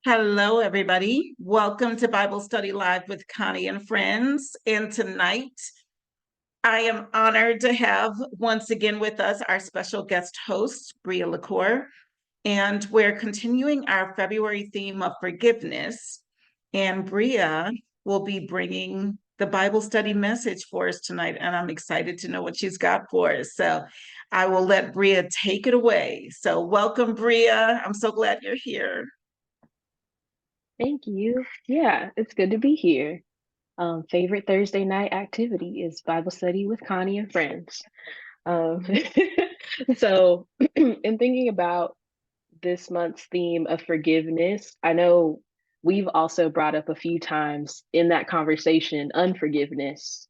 Hello, everybody. Welcome to Bible Study Live with Connie and friends. And tonight, I am honored to have once again with us our special guest host, Bria Lacour. And we're continuing our February theme of forgiveness. And Bria will be bringing the Bible study message for us tonight. And I'm excited to know what she's got for us. So I will let Bria take it away. So welcome, Bria. I'm so glad you're here. Thank you. Yeah, it's good to be here. Favorite Thursday night activity is Bible study with Connie and friends. Um, so, in thinking about this month's theme of forgiveness, I know we've also brought up a few times in that conversation unforgiveness.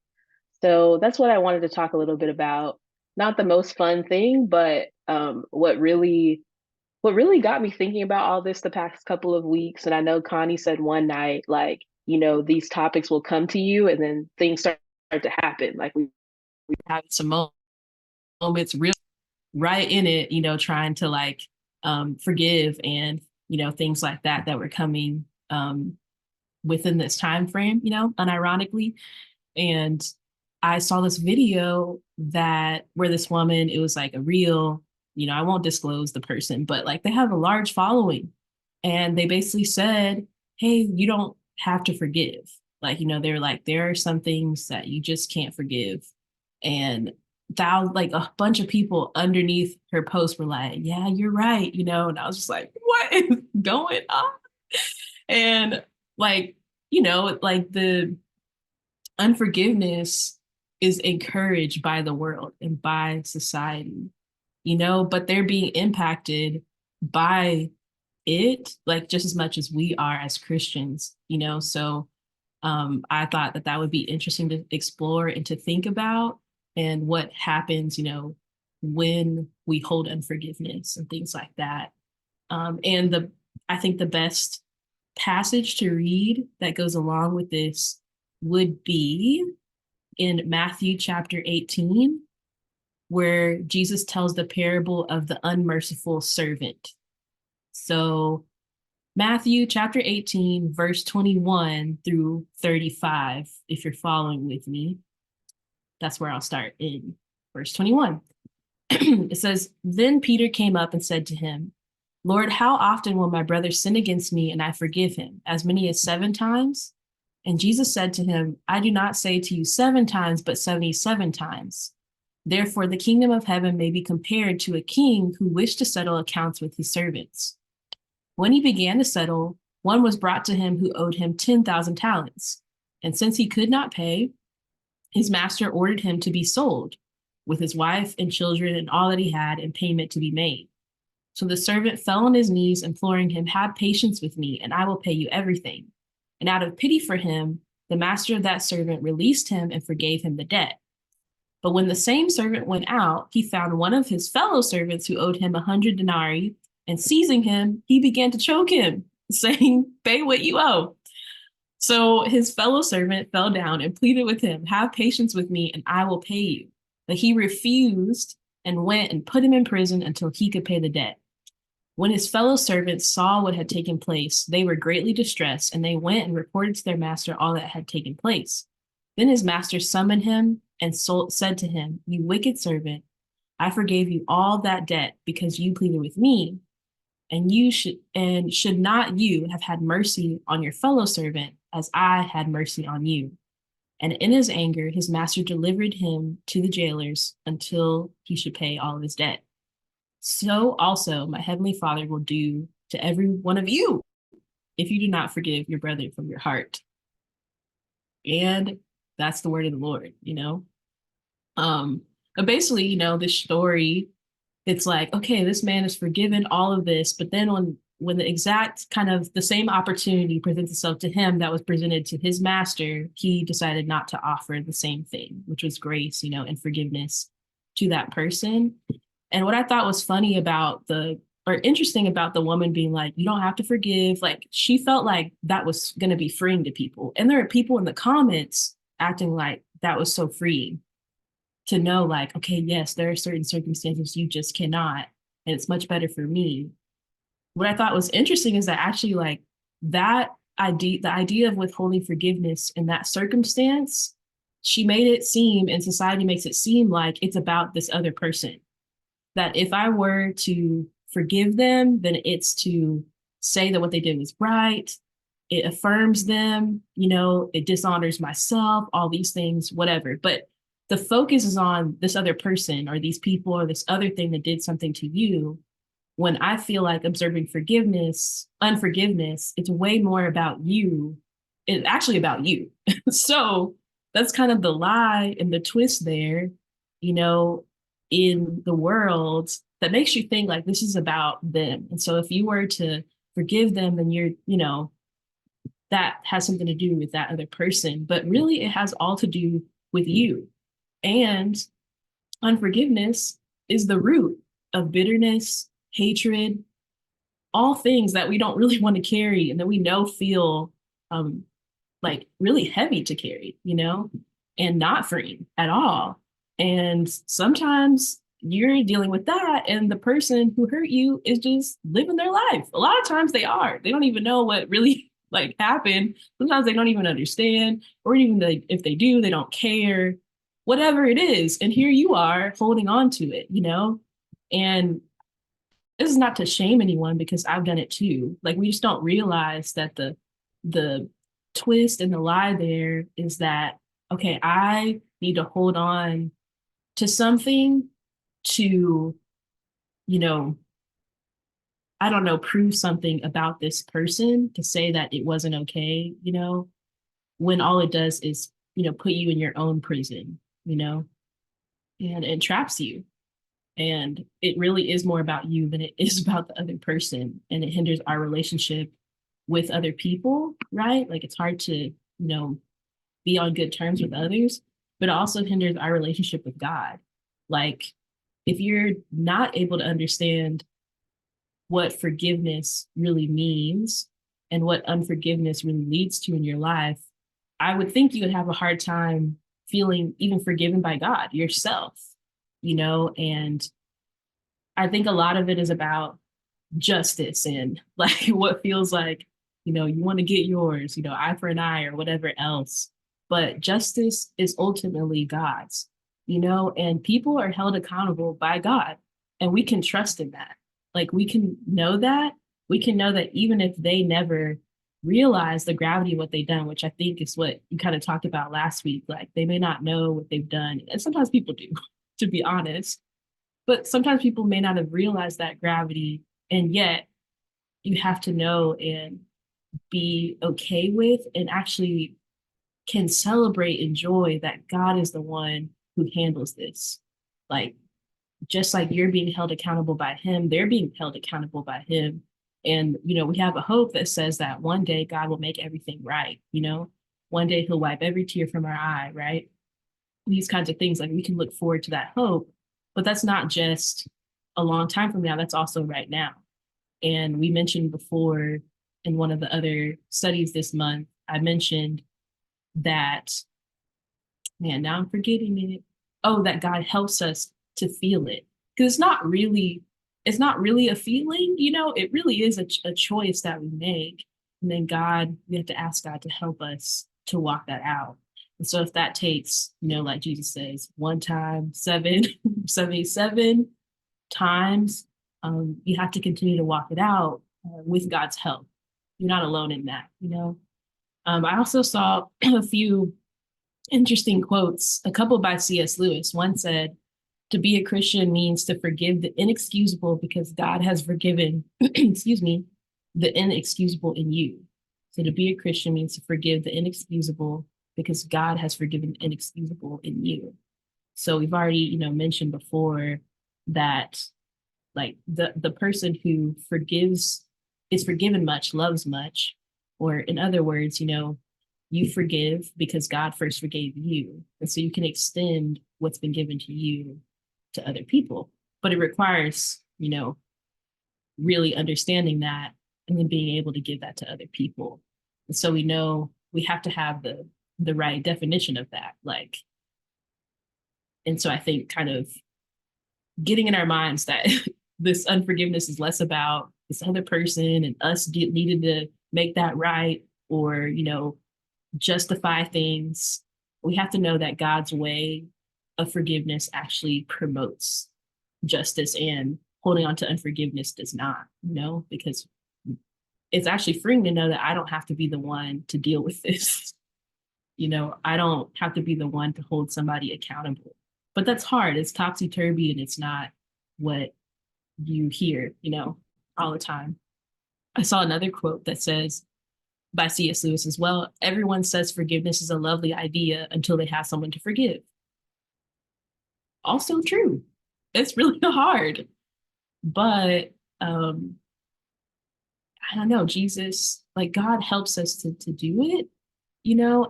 So, that's what I wanted to talk a little bit about. Not the most fun thing, but what really got me thinking about all this the past couple of weeks, and I know Connie said one night, like, these topics will come to you and then things start to happen. Like we have some moments real right in it, trying to like forgive and, things like that were coming within this time frame, unironically. And I saw this video that where this woman, it was like a real, I won't disclose the person, but like they have a large following. And they basically said, hey, you don't have to forgive. Like, they're like, there are some things that you just can't forgive. And like a bunch of people underneath her post were like, yeah, you're right, and I was just like, what is going on? And like, like the unforgiveness is encouraged by the world and by society, but they're being impacted by it, like just as much as we are as Christians, So I thought that that would be interesting to explore and to think about, and what happens, when we hold unforgiveness and things like that. And I think the best passage to read that goes along with this would be in Matthew chapter 18, where Jesus tells the parable of the unmerciful servant. So, Matthew chapter 18, verse 21 through 35, if you're following with me, that's where I'll start in verse 21. It says, then Peter came up and said to him, Lord, how often will my brother sin against me and I forgive him? As many as 7 times? And Jesus said to him, I do not say to you 7 times, but 77 times. Therefore, the kingdom of heaven may be compared to a king who wished to settle accounts with his servants. When he began to settle, one was brought to him who owed him 10,000 talents. And since he could not pay, his master ordered him to be sold, with his wife and children and all that he had, and payment to be made. So the servant fell on his knees, imploring him, have patience with me, and I will pay you everything. And out of pity for him, the master of that servant released him and forgave him the debt. But when the same servant went out, he found one of his fellow servants who owed him 100 denarii, and seizing him, he began to choke him, saying, pay what you owe. So his fellow servant fell down and pleaded with him, have patience with me, and I will pay you. But he refused and went and put him in prison until he could pay the debt. When his fellow servants saw what had taken place, they were greatly distressed, and they went and reported to their master all that had taken place. Then his master summoned him and said to him, you wicked servant, I forgave you all that debt because you pleaded with me, and should not you have had mercy on your fellow servant as I had mercy on you? And in his anger, his master delivered him to the jailers until he should pay all of his debt. So also my heavenly Father will do to every one of you if you do not forgive your brother from your heart. And that's the word of the Lord. But basically, this story, it's like, okay, this man is forgiven all of this, but then when the exact kind of the same opportunity presents itself to him that was presented to his master, he decided not to offer the same thing, which was grace, and forgiveness to that person. And what I thought was funny about or interesting about the woman being like, you don't have to forgive, like she felt like that was going to be freeing to people. And there are people in the comments acting like that was so freeing to know, like, okay, yes, there are certain circumstances you just cannot, and it's much better for me. What I thought was interesting is that actually, like, the idea of withholding forgiveness in that circumstance, she made it seem, and society makes it seem like it's about this other person. That if I were to forgive them, then it's to say that what they did was right. It affirms them, it dishonors myself, all these things, whatever. But the focus is on this other person or these people or this other thing that did something to you. When I feel like observing unforgiveness, it's way more about you. It's actually about you. So that's kind of the lie and the twist there, you know, in the world that makes you think like this is about them. And so if you were to forgive them, then that has something to do with that other person. But really, it has all to do with you. And unforgiveness is the root of bitterness, hatred, all things that we don't really want to carry and that we know feel like really heavy to carry, and not freeing at all. And sometimes you're dealing with that, and the person who hurt you is just living their life. A lot of times they are. They don't even know what really like happened. Sometimes they don't even understand, or even if they do, they don't care. Whatever it is, and here you are holding on to it, And this is not to shame anyone because I've done it too. Like we just don't realize that the twist and the lie there is that, okay, I need to hold on to something to, I don't know, prove something about this person to say that it wasn't okay, when all it does is, put you in your own prison, and it traps you. And it really is more about you than it is about the other person. And it hinders our relationship with other people, right? Like it's hard to, be on good terms with others, but it also hinders our relationship with God. Like if you're not able to understand what forgiveness really means and what unforgiveness really leads to in your life, I would think you would have a hard time feeling even forgiven by God yourself, and I think a lot of it is about justice and like what feels like, you want to get yours, eye for an eye or whatever else. But justice is ultimately God's, and people are held accountable by God. And we can trust in that. Like we can know that. We can know that even if they never realize the gravity of what they've done, which I think is what you kind of talked about last week. Like they may not know what they've done. And sometimes people do, to be honest. But sometimes people may not have realized that gravity. And yet you have to know and be okay with and actually can celebrate and enjoy that God is the one who handles this. Like, just like you're being held accountable by him, they're being held accountable by him. And, we have a hope that says that one day God will make everything right. One day he'll wipe every tear from our eye, right? These kinds of things, like we can look forward to that hope, but that's not just a long time from now, that's also right now. And we mentioned before in one of the other studies this month, I mentioned that, man, now I'm forgetting it. Oh, that God helps us to feel it. Because it's not really a feeling, it really is a choice that we make. And then we have to ask God to help us to walk that out. And so if that takes, like Jesus says, one time, 77 times, you have to continue to walk it out with God's help. You're not alone in that, I also saw a few interesting quotes, a couple by C.S. Lewis. One said, to be a Christian means to forgive the inexcusable because God has forgiven, excuse me, the inexcusable in you. So to be a Christian means to forgive the inexcusable because God has forgiven the inexcusable in you. So we've already, mentioned before that like the person who is forgiven much, loves much. Or in other words, you forgive because God first forgave you. And so you can extend what's been given to you to other people. But it requires, really understanding that and then being able to give that to other people. And so we know we have to have the right definition of that. Like, and so I think kind of getting in our minds that this unforgiveness is less about this other person and us needing to make that right or, justify things. We have to know that God's way of forgiveness actually promotes justice, and holding on to unforgiveness does not, because it's actually freeing to know that I don't have to be the one to deal with this. I don't have to be the one to hold somebody accountable. But that's hard. It's topsy-turvy, and it's not what you hear, all the time. I saw another quote that says, by C.S. Lewis as well, everyone says forgiveness is a lovely idea until they have someone to forgive. Also true. It's really hard. But I don't know, Jesus, like God helps us to do it,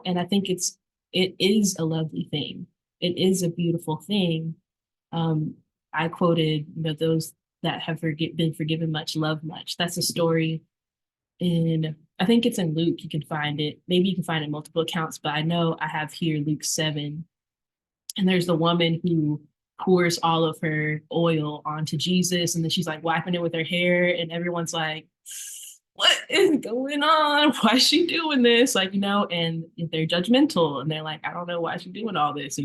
and I think it is a lovely thing. It is a beautiful thing. I quoted, those that have been forgiven much, love much. That's a story I think it's in Luke. You can find it. Maybe you can find it in multiple accounts, but I know I have here Luke 7. And there's the woman who pours all of her oil onto Jesus, and then she's like wiping it with her hair, and everyone's like, what is going on? Why is she doing this? Like, and they're judgmental, and they're like, I don't know why she's doing all this,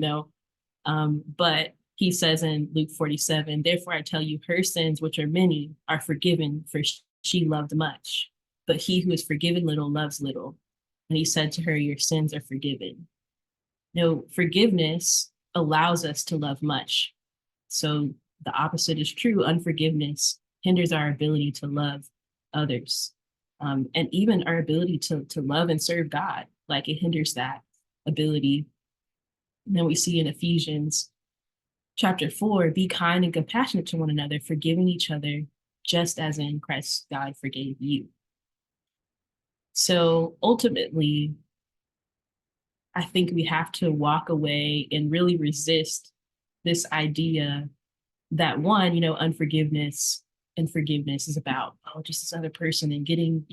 But he says in Luke 47, therefore I tell you, her sins, which are many, are forgiven, for she loved much. But he who is forgiven little loves little. And he said to her, your sins are forgiven. Forgiveness allows us to love much. So the opposite is true. Unforgiveness hinders our ability to love others. And even our ability to love and serve God. Like it hinders that ability. And then we see in Ephesians chapter 4, be kind and compassionate to one another, forgiving each other, just as in Christ God forgave you. So ultimately, I think we have to walk away and really resist this idea that one, unforgiveness and forgiveness is about, just this other person and getting,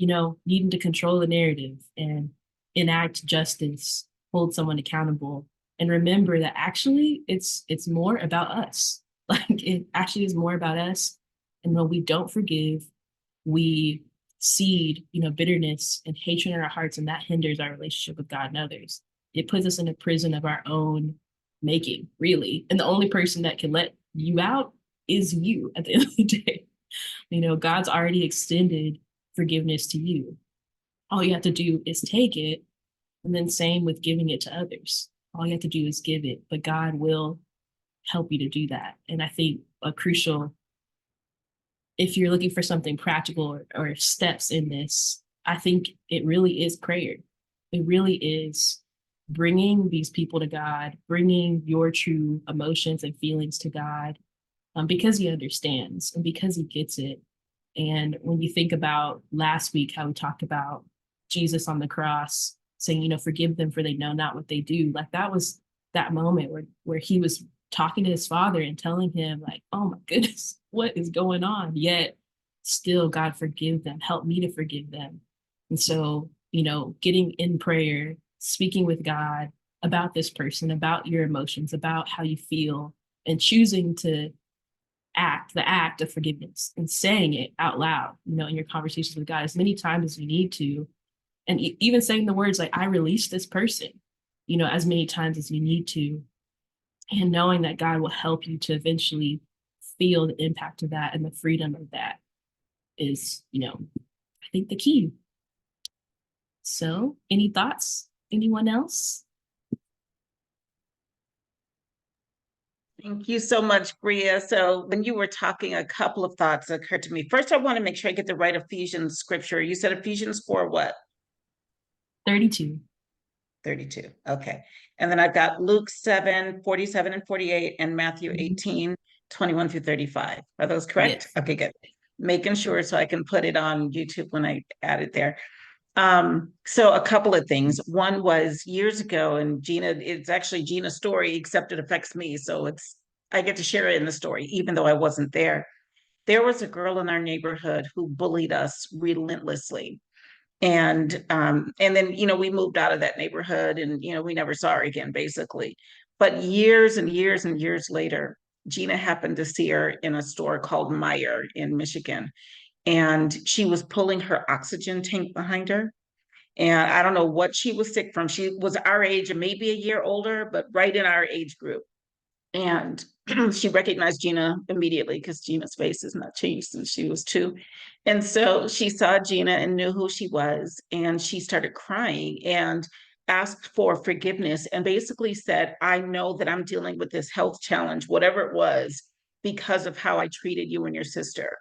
needing to control the narrative and enact justice, hold someone accountable, and remember that actually it's more about us. Like it actually is more about us. And when we don't forgive, we seed, bitterness and hatred in our hearts, and that hinders our relationship with God and others. It puts us in a prison of our own making, really. And the only person that can let you out is you at the end of the day. God's already extended forgiveness to you. All you have to do is take it, and then same with giving it to others. All you have to do is give it, but God will help you to do that. And I think a crucial, if you're looking for something practical or steps in this, I think it really is prayer. It really is bringing these people to God, bringing your true emotions and feelings to God, because he understands and because he gets it. And when you think about last week, how we talked about Jesus on the cross saying, forgive them for they know not what they do. Like that was that moment where he was talking to his father and telling him like, oh my goodness, what is going on? Yet still, God, forgive them, help me to forgive them. And so, getting in prayer, speaking with God about this person, about your emotions, about how you feel, and choosing to the act of forgiveness and saying it out loud, in your conversations with God as many times as you need to. And even saying the words like, I release this person, as many times as you need to. And knowing that God will help you to eventually feel the impact of that and the freedom of that is, I think the key. So any thoughts? Anyone else? Thank you so much, Bria. So when you were talking, a couple of thoughts occurred to me. First, I want to make sure I get the right Ephesians scripture. You said Ephesians 4 what? 32. 32. Okay. And then I've got Luke 7, 47 and 48, and Matthew 18, 21 through 35. Are those correct? Yes. Okay, good. Making sure so I can put it on YouTube when I add it there. So a couple of things. One was years ago, and Gina, it's actually Gina's story, except it affects me. So I get to share it in the story, even though I wasn't there. There was a girl in our neighborhood who bullied us relentlessly. And then, we moved out of that neighborhood and, we never saw her again, basically. But years and years and years later, Gina happened to see her in a store called Meyer in Michigan. and she was pulling her oxygen tank behind her. And I don't know what she was sick from. She was our age and maybe a year older, but right in our age group. And she recognized Gina immediately because Gina's face has not changed since she was 2. And so she saw Gina and knew who she was. And she started crying and asked for forgiveness and basically said, I know that I'm dealing with this health challenge, whatever it was, because of how I treated you and your sister.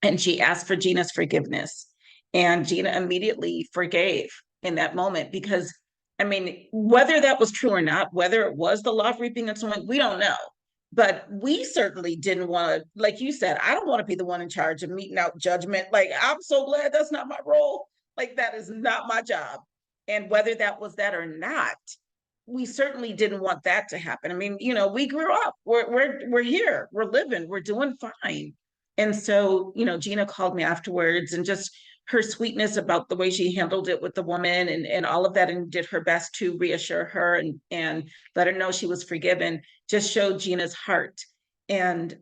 And she asked for Gina's forgiveness. And Gina immediately forgave in that moment because, I mean, whether that was true or not, whether it was the law of reaping and sowing, we don't know. But we certainly didn't want to, like you said, I don't want to be the one in charge of meting out judgment. Like, I'm so glad that's not my role. Like, that is not my job. And whether that was that or not, we certainly didn't want that to happen. I mean, we grew up. We're here. We're living. We're doing fine. And so, Gina called me afterwards and just her sweetness about the way she handled it with the woman and all of that and did her best to reassure her and let her know she was forgiven, just showed Gina's heart. And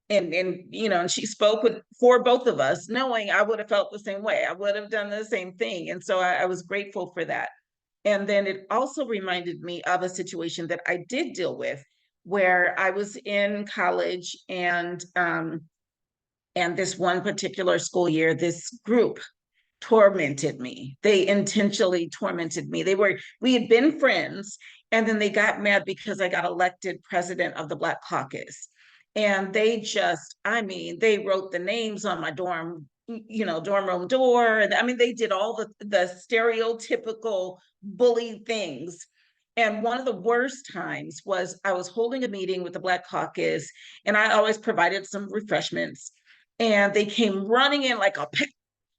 she spoke for both of us, knowing I would have felt the same way. I would have done the same thing. And so I was grateful for that. And then it also reminded me of a situation that I did deal with where I was in college and this one particular school year, this group tormented me. They intentionally tormented me. We had been friends, and then they got mad because I got elected president of the Black Caucus. And they wrote the names on my dorm room door. And I mean, they did all the stereotypical bully things. And one of the worst times was I was holding a meeting with the Black Caucus, and I always provided some refreshments. And they came running in like a pack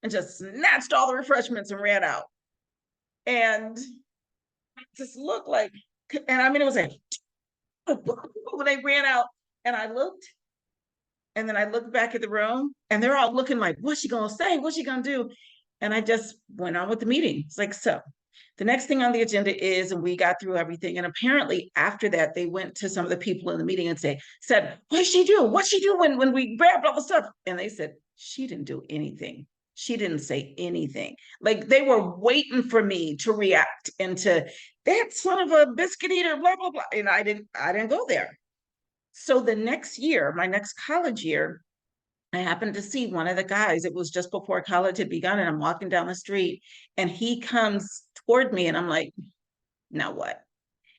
and just snatched all the refreshments and ran out. And just looked like, and I mean, it was like, when they ran out, and I looked, and then I looked back at the room, and they're all looking like, what's she gonna say? What's she gonna do? And I just went on with the meeting. It's like, so the next thing on the agenda is, and we got through everything. And apparently after that, they went to some of the people in the meeting and said, what did she do? What'd she do when we grabbed all the stuff? And they said, she didn't do anything. She didn't say anything. Like, they were waiting for me to react and to, that son of a biscuit eater, blah, blah, blah. And I didn't go there. So the next year, my next college year, I happened to see one of the guys. It was just before college had begun, and I'm walking down the street, and he comes toward me, and I'm like, now what?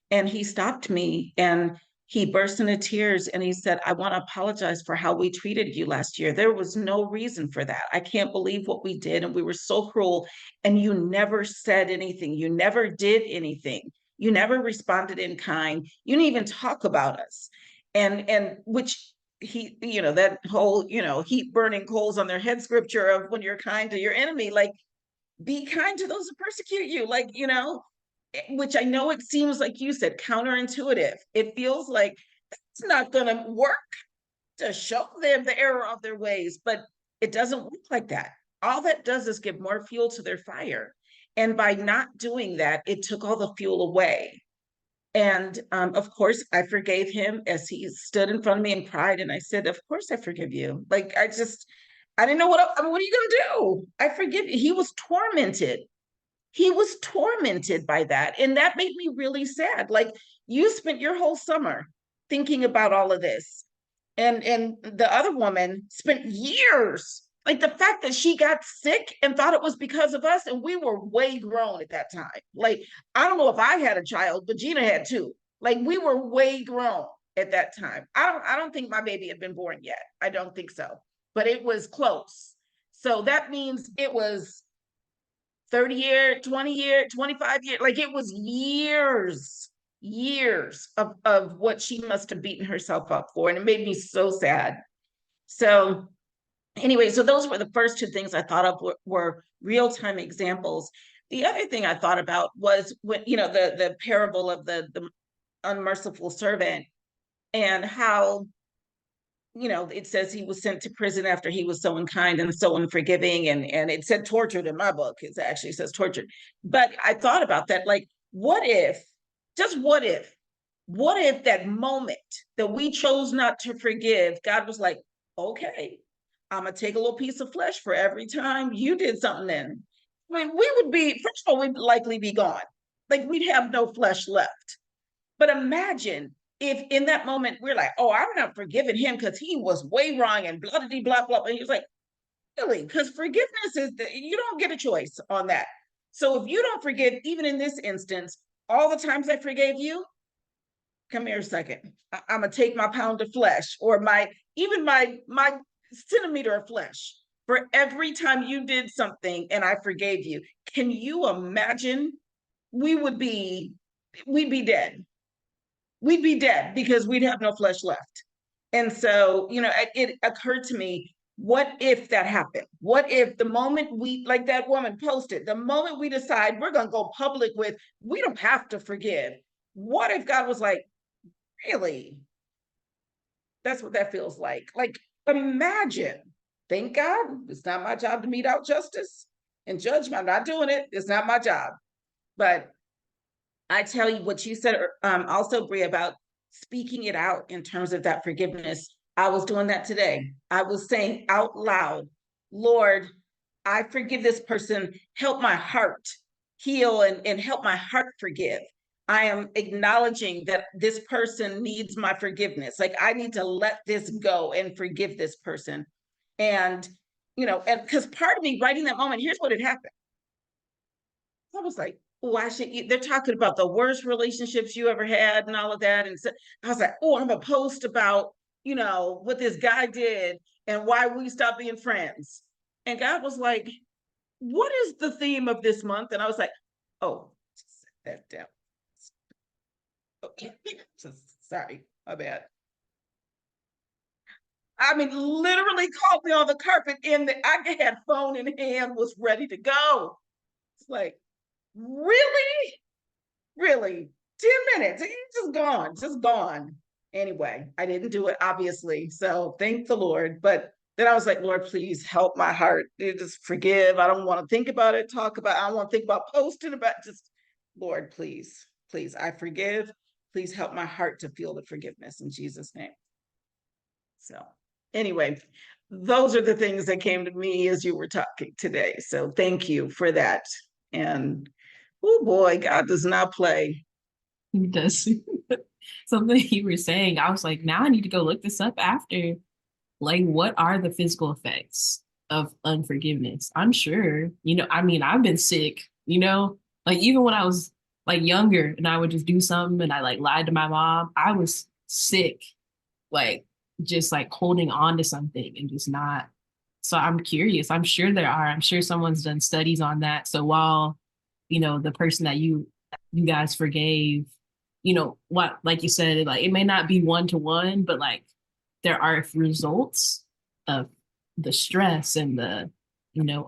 And he stopped me, and he burst into tears, and he said, I want to apologize for how we treated you last year. There was no reason for that. I can't believe what we did, and we were so cruel, and you never said anything. You never did anything. You never responded in kind. You didn't even talk about us. And which that whole, heat burning coals on their head scripture of when you're kind to your enemy, like, be kind to those who persecute you, like, which I know it seems, like you said, counterintuitive. It feels like it's not going to work to show them the error of their ways, but it doesn't work like that. All that does is give more fuel to their fire. And by not doing that, it took all the fuel away. And of course, I forgave him as he stood in front of me and cried. And I said, of course, I forgive you. Like, I didn't know what are you going to do? I forgive you. He was tormented. He was tormented by that. And that made me really sad. Like, you spent your whole summer thinking about all of this. And the other woman spent years, like, the fact that she got sick and thought it was because of us, and we were way grown at that time. Like, I don't know if I had a child, but Gina had 2. Like, we were way grown at that time. I don't think my baby had been born yet. I don't think so, but it was close. So that means it was 30 years, 20 years, 25 years. Like, it was years of what she must have beaten herself up for. And it made me so sad. So anyway, so those were the first 2 things I thought of were real-time examples. The other thing I thought about was when, the parable of the unmerciful servant, and how, it says he was sent to prison after he was so unkind and so unforgiving. And it said tortured in my book. It actually says tortured. But I thought about that. Like, what if that moment that we chose not to forgive, God was like, okay, I'm gonna take a little piece of flesh for every time you did something then. I mean, we would be, first of all, we'd likely be gone. Like we'd have no flesh left. But imagine if in that moment we're like, oh, I'm not forgiving him because he was way wrong and blah, blah, blah, blah. And he was like, really? Because forgiveness is, you don't get a choice on that. So if you don't forgive, even in this instance, all the times I forgave you, come here a second. I'm gonna take my pound of flesh or my centimeter of flesh for every time you did something and I forgave you. Can you imagine? We would be, we'd be dead. We'd be dead because we'd have no flesh left. And so, it occurred to me, what if that happened? What if the moment we, like that woman posted, the moment we decide we're going to go public with, we don't have to forgive. What if God was like, really? That's what that feels like. Like, imagine. Thank God, it's not my job to mete out justice and judgment. I'm not doing it. It's not my job. But I tell you what you said also, Bria, about speaking it out in terms of that forgiveness. I was doing that today. I was saying out loud, Lord, I forgive this person. Help my heart heal and help my heart forgive. I am acknowledging that this person needs my forgiveness. Like I need to let this go and forgive this person. And, and because part of me writing that moment, here's what had happened. I was like, oh, they're talking about the worst relationships you ever had and all of that. And so I was like, oh, I'm going to post about, what this guy did and why we stopped being friends. And God was like, what is the theme of this month? And I was like, oh, just set that down. Okay. Sorry, my bad. I mean, literally called me on the carpet I had phone in hand, was ready to go. It's like, really? Really? 10 minutes. He's just gone. Anyway, I didn't do it, obviously. So thank the Lord. But then I was like, Lord, please help my heart. Just forgive. I don't want to think about it, I don't want to think about posting about just, Lord, please, please, I forgive. Please help my heart to feel the forgiveness in Jesus' name. So anyway, those are the things that came to me as you were talking today. So thank you for that. And oh boy, God does not play. He does. Something you were saying, I was like, now I need to go look this up after. Like, what are the physical effects of unforgiveness? I'm sure, I mean, I've been sick, like even when I was like younger and I would just do something and I like lied to my mom, I was sick, like just like holding on to something and just not. So I'm curious. I'm sure someone's done studies on that. So while, the person that you guys forgave, what, like you said, like it may not be one to one, but like there are results of the stress and the,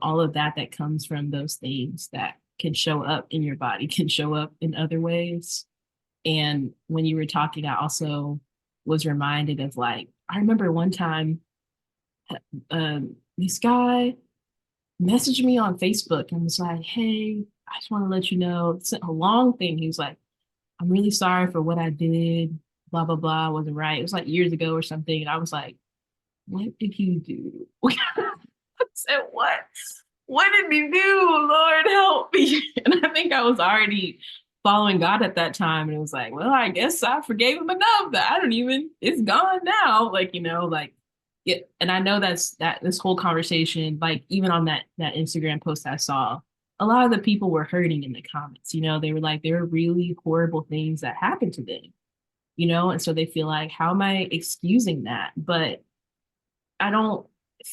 all of that comes from those things that can show up in your body, can show up in other ways. And when you were talking, I also was reminded of like, I remember one time this guy messaged me on Facebook and was like, hey, I just want to let you know, it's a long thing. He was like, I'm really sorry for what I did, blah, blah, blah, wasn't right. It was like years ago or something. And I was like, what did he do? I said, what? What did he do? Lord, help me. And I think I was already following God at that time. And it was like, well, I guess I forgave him enough that it's gone now. Like, like, yeah. And I know that this whole conversation, like even on that Instagram post I saw, a lot of the people were hurting in the comments. They were like, there were really horrible things that happened to them, and so they feel like, how am I excusing that? But I don't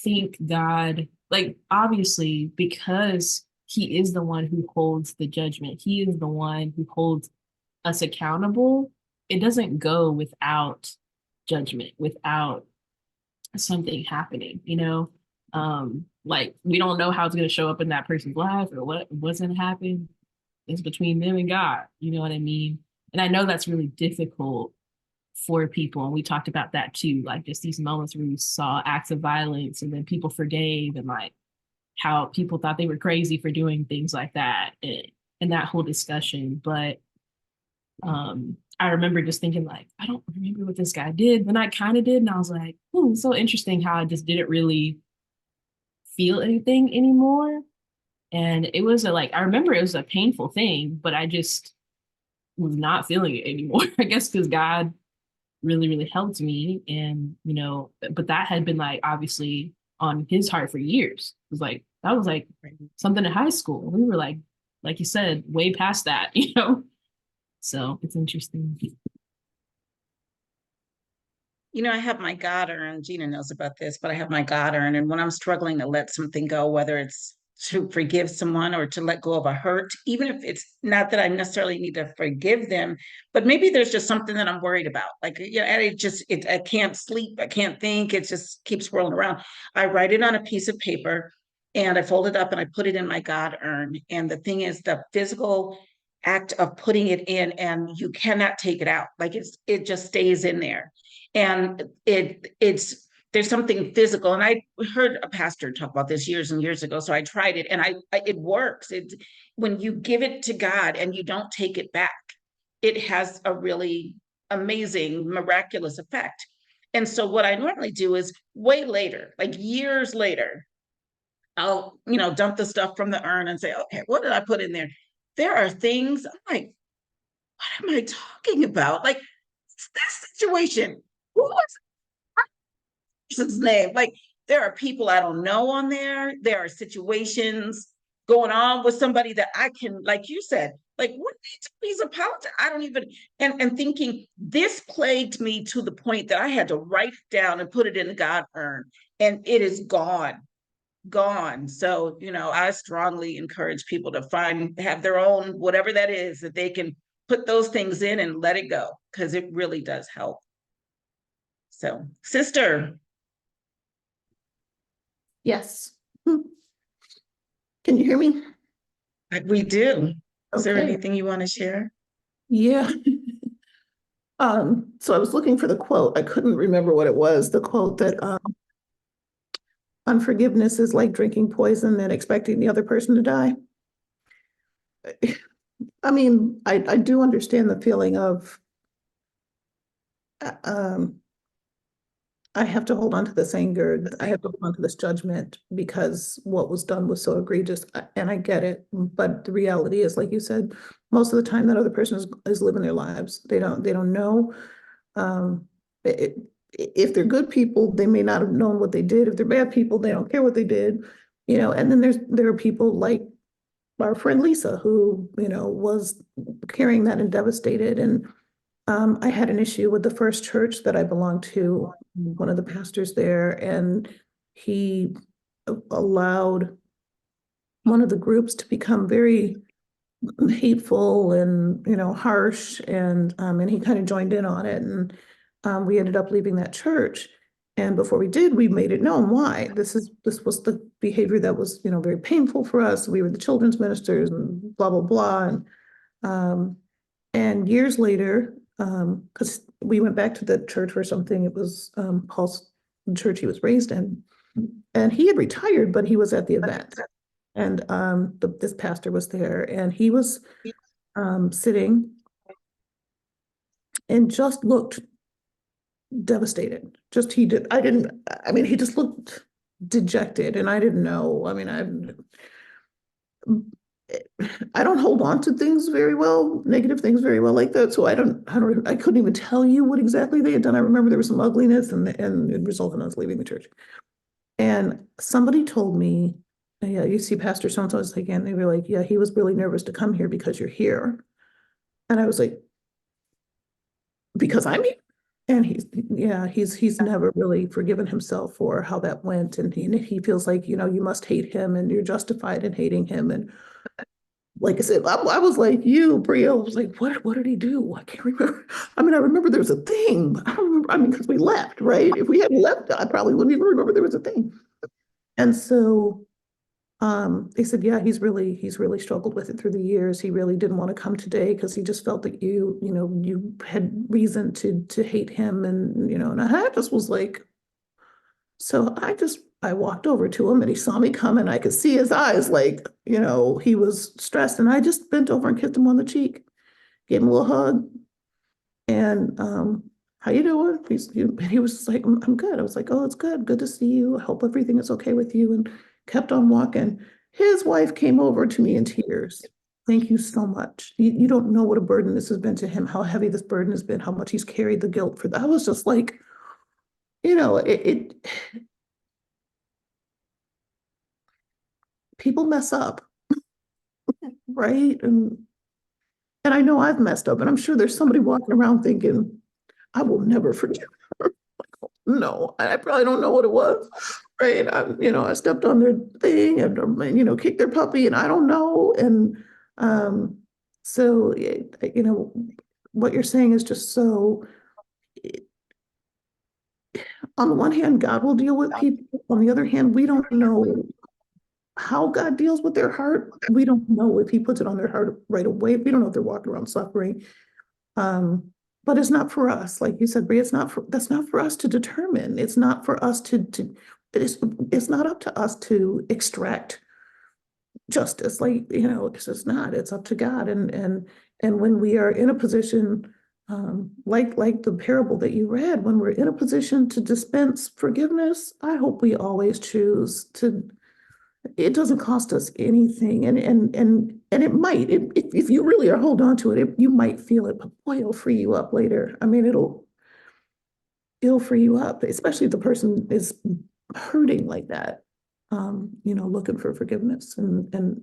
think God, like, obviously, because he is the one who holds the judgment, he is the one who holds us accountable. It doesn't go without judgment, without something happening, like we don't know how it's going to show up in that person's life or what's going to happen. It's between them and God, you know what I mean? And I know that's really difficult for people. And we talked about that too, like just these moments where you saw acts of violence and then people forgave and like how people thought they were crazy for doing things like that and that whole discussion. But I remember just thinking like, I don't remember what this guy did. Then I kind of did. And I was like, it's so interesting how I just didn't really feel anything anymore. And it was I remember it was a painful thing, but I just was not feeling it anymore. I guess because God really, really helped me. And, but that had been obviously on his heart for years. It was that was something in high school. We were like you said, way past that, So it's interesting. I have my God urn. Gina knows about this, but I have my God urn. And when I'm struggling to let something go, whether it's to forgive someone or to let go of a hurt, even if it's not that I necessarily need to forgive them, but maybe there's just something that I'm worried about. And I can't sleep. I can't think. It just keeps rolling around. I write it on a piece of paper and I fold it up and I put it in my God urn. And the thing is, the physical act of putting it in, and you cannot take it out. It just stays in there, and it's there's something physical. And I heard a pastor talk about this years and years ago, so I tried it, and it works. When you give it to God and you don't take it back, it has a really amazing, miraculous effect. And so what I normally do is way later, like years later, I'll dump the stuff from the urn and say, okay, what did I put in there? There are things I'm like, what am I talking about? Like, that situation, who was person's name? Like, there are people I don't know on there. There are situations going on with somebody that I can, like you said, like, what needs please apologize? I don't even, and thinking this plagued me to the point that I had to write it down and put it in the God urn, and it is gone. So, I strongly encourage people to have their own, whatever that is, that they can put those things in and let it go, because it really does help. So, sister. Yes. Can you hear me? We do. Is there Okay. anything you want to share? Yeah. So I was looking for the quote. I couldn't remember what it was. The quote that unforgiveness is like drinking poison and expecting the other person to die. I mean, I do understand the feeling of I have to hold on to this anger. I have to hold on to this judgment because what was done was so egregious, and I get it. But the reality is, like you said, most of the time that other person is living their lives. They don't know. Um, if they're good people, they may not have known what they did. If they're bad people, they don't care what they did. And then there are people like our friend Lisa who was carrying that and devastated. And I had an issue with the first church that I belonged to, one of the pastors there, and he allowed one of the groups to become very hateful and harsh, and he kind of joined in on it, and we ended up leaving that church. And before we did, we made it known why. This was the behavior that was very painful for us. We were the children's ministers and blah blah blah, and years later, because we went back to the church for something, it was Paul's church he was raised in, and he had retired, but he was at the event, and this pastor was there, and he was sitting and just looked devastated. He just looked dejected, and I didn't know. I don't hold on to things very well, negative things very well like that. So I couldn't even tell you what exactly they had done. I remember there was some ugliness, and it resulted in us leaving the church. And somebody told me, yeah, you see Pastor so-and-so again. They were like, yeah, he was really nervous to come here because you're here. And I was like, because I'm here? And he's never really forgiven himself for how that went. And he feels like, you must hate him and you're justified in hating him. And like I said, I was like you, Bria. I was like, what did he do? I can't remember. I remember there was a thing, but I don't remember. Because we left, right? If we hadn't left, I probably wouldn't even remember there was a thing. And so they said, yeah, he's really struggled with it through the years. He really didn't want to come today because he just felt that you had reason to hate him. And I just was like, so I walked over to him and he saw me come and I could see his eyes like, he was stressed. And I just bent over and kissed him on the cheek, gave him a little hug. And how you doing? He was just like, I'm good. I was like, oh, it's good. Good to see you. I hope everything is okay with you. And kept on walking. His wife came over to me in tears. Thank you so much. You don't know what a burden this has been to him, how heavy this burden has been, how much he's carried the guilt for that. I was just like, people mess up, right? And I know I've messed up, and I'm sure there's somebody walking around thinking, I will never forgive her. No, I probably don't know what it was, right? I stepped on their thing and kicked their puppy, and I don't know. And so, what you're saying is just so. On the one hand, God will deal with people. On the other hand, we don't know how God deals with their heart. We don't know if He puts it on their heart right away. We don't know if they're walking around suffering. But it's not for us, like you said, Bria. That's not for us to determine. It's not for us it's not up to us to extract justice. It's just not. It's up to God. And when we are in a position, like the parable that you read, when we're in a position to dispense forgiveness, I hope we always choose to. It doesn't cost us anything, and it might, if you really are hold on to it, you might feel it, but boy, it'll free you up later. I mean, it'll free you up, especially if the person is hurting like that, looking for forgiveness and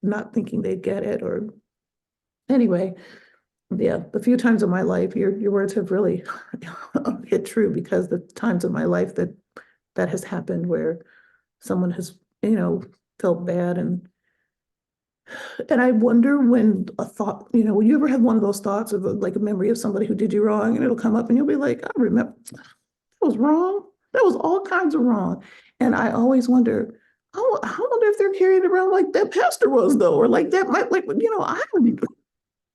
not thinking they'd get it. Or anyway, yeah, the few times in my life, your words have really hit true, because the times in my life that has happened where someone has felt bad, and I wonder when a thought, when you ever have one of those thoughts of like a memory of somebody who did you wrong, and it'll come up and you'll be like, I remember that was wrong. That was all kinds of wrong. And I always wonder, I wonder if they're carrying it around like that pastor was, though, or like that might,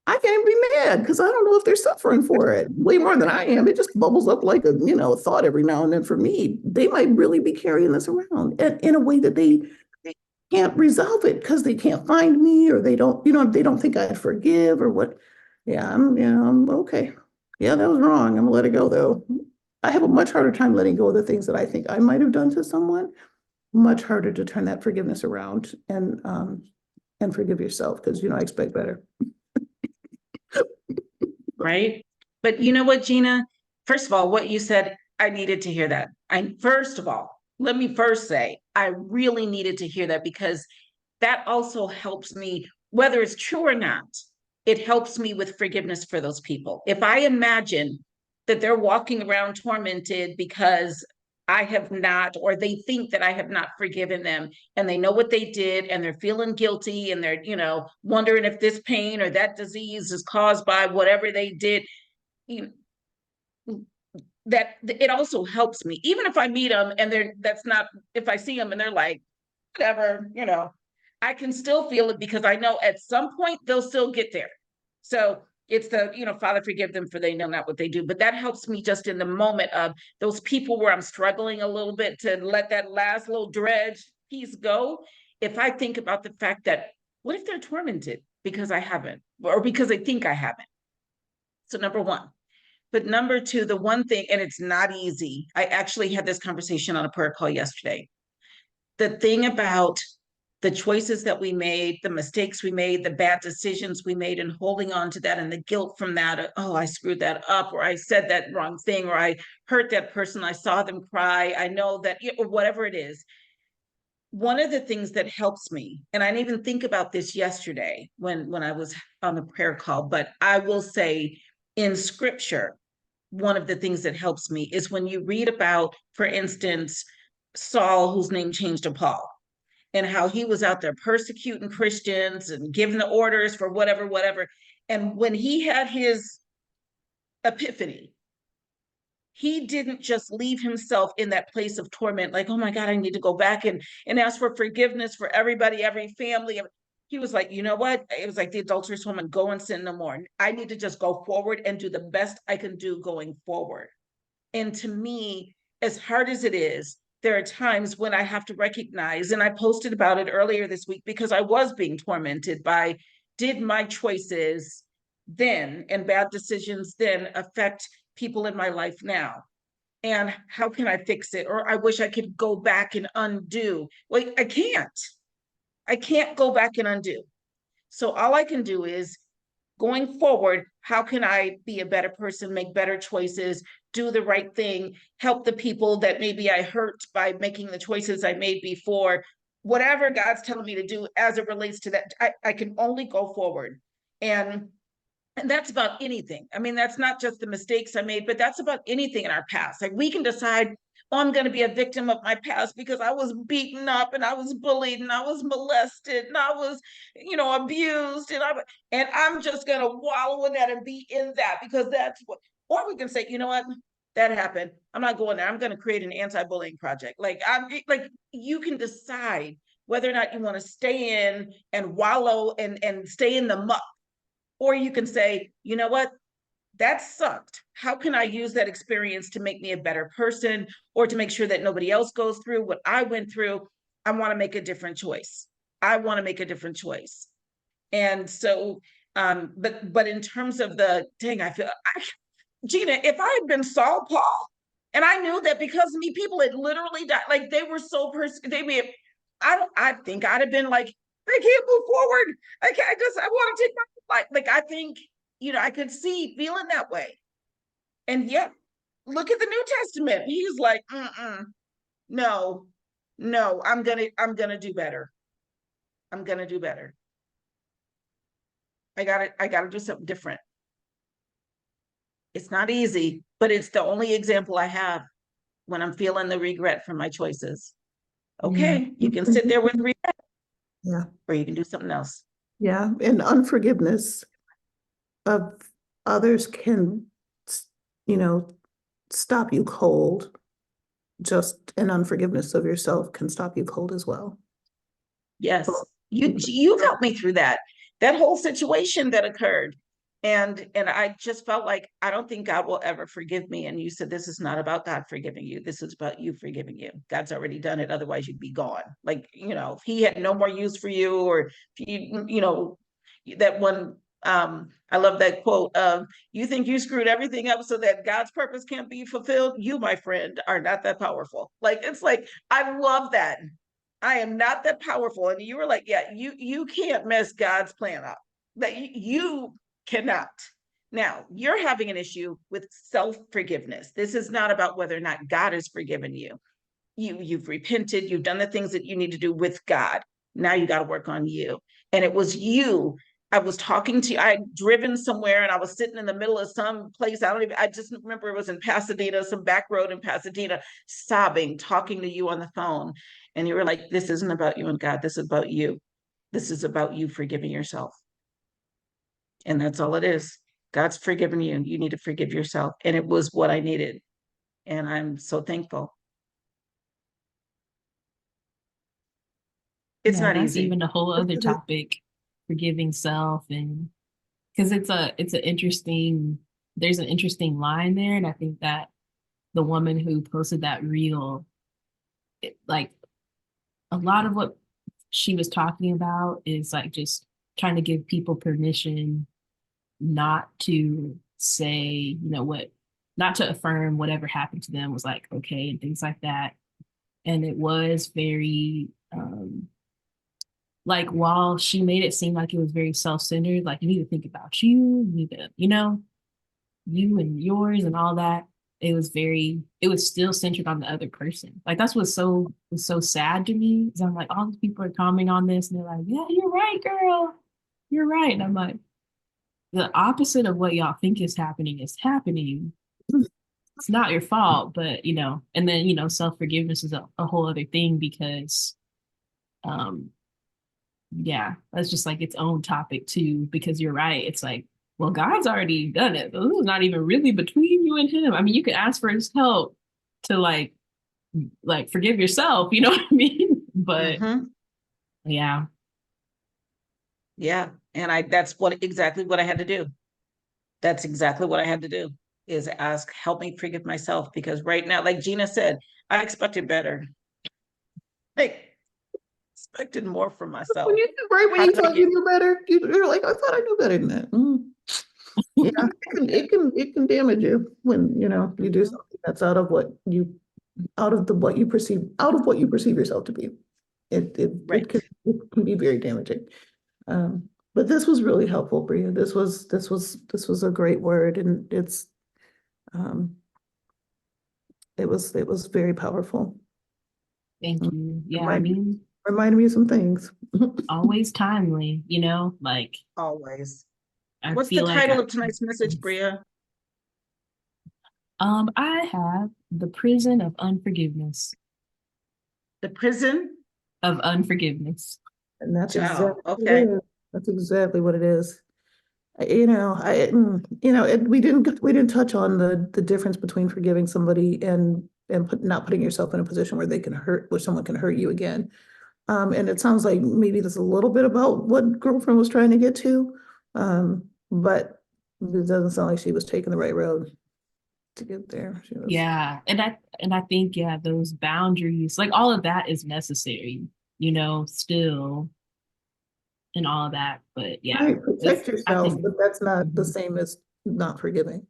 I can't even be mad because I don't know if they're suffering for it way more than I am. It just bubbles up like a thought every now and then for me. They might really be carrying this around in a way that they can't resolve it because they can't find me, or they don't think I'd forgive or what. Yeah, I'm okay. Yeah, that was wrong. I'm gonna let it go though. I have a much harder time letting go of the things that I think I might have done to someone. Much harder to turn that forgiveness around and forgive yourself, because I expect better. Right? But you know what, Gina? First of all, what you said, I needed to hear that. First of all, let me first say, I really needed to hear that, because that also helps me, whether it's true or not, it helps me with forgiveness for those people. If I imagine that they're walking around tormented because I have not, or they think that I have not forgiven them, and they know what they did, and they're feeling guilty, and they're, wondering if this pain or that disease is caused by whatever they did, that it also helps me, even if I meet them and if I see them and they're like, whatever, I can still feel it, because I know at some point they'll still get there. So it's Father, forgive them, for they know not what they do. But that helps me just in the moment of those people where I'm struggling a little bit to let that last little dredge piece go. If I think about the fact that, what if they're tormented because I haven't, or because they think I haven't? So number one. But number two, the one thing, and it's not easy. I actually had this conversation on a prayer call yesterday. The thing about the choices that we made, the mistakes we made, the bad decisions we made, and holding on to that, and the guilt from that, oh, I screwed that up, or I said that wrong thing, or I hurt that person, I saw them cry, I know that, or whatever it is. One of the things that helps me, and I didn't even think about this yesterday when I was on the prayer call, but I will say, in scripture, one of the things that helps me is when you read about, for instance, Saul, whose name changed to Paul, and how he was out there persecuting Christians and giving the orders for whatever. And when he had his epiphany, he didn't just leave himself in that place of torment, like, oh my God, I need to go back and ask for forgiveness for everybody, every family. He was like, you know what? It was like the adulterous woman, go and sin no more. I need to just go forward and do the best I can do going forward. And to me, as hard as it is, there are times when I have to recognize, and I posted about it earlier this week, because I was being tormented by, did my choices then and bad decisions then affect people in my life now? and how can I fix it? Or I wish I could go back and undo. Well, I can't go back and undo. So all I can do is, going forward, how can I be a better person, make better choices, do the right thing, help the people that maybe I hurt by making the choices I made before, whatever God's telling me to do as it relates to that. I can only go forward. And that's about anything. I mean, that's not just the mistakes I made, but that's about anything in our past. Like, we can decide, oh, I'm going to be a victim of my past because I was beaten up and I was bullied and I was molested and I was, abused, and I'm just going to wallow in that and be in that because that's what. Or we can say, you know what, that happened. I'm not going there. I'm going to create an anti-bullying project. Like, you can decide whether or not you want to stay in and wallow and stay in the muck. Or you can say, you know what, that sucked. How can I use that experience to make me a better person, or to make sure that nobody else goes through what I went through? I want to make a different choice. I want to make a different choice. And so, but in terms of Gina, if I had been Saul Paul, and I knew that because of me, people had literally died, like they were so I think I'd have been like, I can't move forward. I want to take my life. Like, I think, I could see feeling that way. And yet, look at the New Testament. He's like, no, I'm gonna do better. I'm gonna do better. I gotta do something different. It's not easy, but it's the only example I have when I'm feeling the regret for my choices. Okay, you can sit there with regret. Yeah. Or you can do something else. Yeah. And unforgiveness of others can, stop you cold. Just an unforgiveness of yourself can stop you cold as well. Yes, you've helped me through that whole situation that occurred. And I just felt like, I don't think God will ever forgive me. And you said, this is not about God forgiving you. This is about you forgiving you. God's already done it. Otherwise you'd be gone. Like, if he had no more use for you, or if that one, I love that quote of, you think you screwed everything up so that God's purpose can't be fulfilled. You, my friend, are not that powerful. Like, it's like, I love that. I am not that powerful. And you were like, yeah, you can't mess God's plan up. That you cannot. Now, you're having an issue with self-forgiveness. This is not about whether or not God has forgiven you. You've repented, you've done the things that you need to do with God. Now you got to work on you. And it was you. I was talking to you. I had driven somewhere and I was sitting in the middle of some place. I just remember it was in Pasadena, some back road in Pasadena, sobbing, talking to you on the phone. And you were like, this isn't about you and God. This is about you. This is about you forgiving yourself. And that's all it is. God's forgiven you. You need to forgive yourself. And it was what I needed. And I'm so thankful. It's not that's easy. even a whole other topic, forgiving self, and because there's an interesting line there, and I think that the woman who posted that reel, like a lot of what she was talking about is like just trying to give people permission not to say, not to affirm whatever happened to them was like okay and things like that. And it was very like, while she made it seem like it was very self-centered, like you need to think about you need to, you and yours and all that. It was still centered on the other person. Like, that's what's was so sad to me, is I'm like, all these people are commenting on this and they're like, yeah, you're right, girl, you're right. And I'm like, the opposite of what y'all think is happening. It's not your fault. But and then self-forgiveness is a whole other thing, because yeah, that's just like its own topic too, because you're right. It's like, well, God's already done it. This is not even really between you and him. I mean, you could ask for his help to like forgive yourself, you know what I mean? But yeah. Yeah. And that's exactly what I had to do. That's exactly what I had to do, is ask, help me forgive myself. Because right now, like Gina said, I expected better. Like, expected more from myself. When you thought you knew better, you're like, I thought I knew better than that. Yeah, it can damage you when, you know, you do Mhm. something that's out of what you perceive yourself to be. Right. It can be very damaging. But this was really helpful, Bria. This was a great word, and um it was very powerful. Thank you. Yeah, I Remind, mean, reminded me of some things. always timely, like Always. I What's the feel like title of tonight's message, Bria? I have the prison of unforgiveness. The prison? Of unforgiveness. And that's Ciao. exactly what Okay. it is. That's exactly what it is. We didn't touch on the difference between forgiving somebody and not putting yourself in a position where someone can hurt you again. And it sounds like maybe there's a little bit about what girlfriend was trying to get to, but it doesn't sound like she was taking the right road to get there. She was. Yeah. And I think, yeah, those boundaries, like all of that is necessary, still and all of that. But yeah, Right, protect I yourself, think but that's not the mhm. same as not forgiving.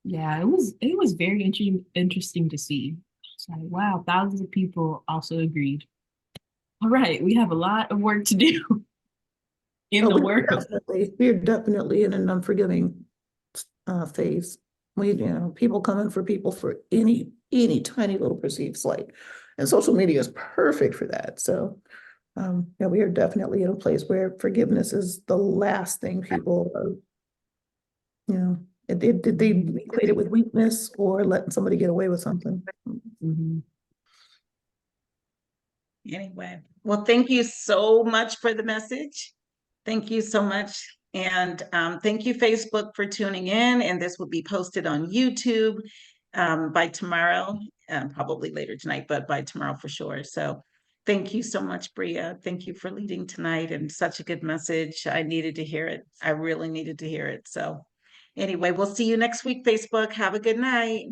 Yeah, it was very interesting to see. It's like, wow, thousands of people also agreed. All right, we have a lot of work to do in Oh, the world. we're definitely in an unforgiving phase. People coming for people for any tiny little perceived slight, and social media is perfect for that. So, yeah, we are definitely in a place where forgiveness is the last thing people are, did they equate it with weakness or letting somebody get away with something? Mhm. Anyway, well, thank you so much for the message. Thank you so much. And thank you, Facebook, for tuning in. And this will be posted on YouTube by tomorrow, probably later tonight, but by tomorrow for sure. So thank you so much, Bria. Thank you for leading tonight and such a good message. I needed to hear it. I really needed to hear it. So anyway, we'll see you next week, Facebook. Have a good night.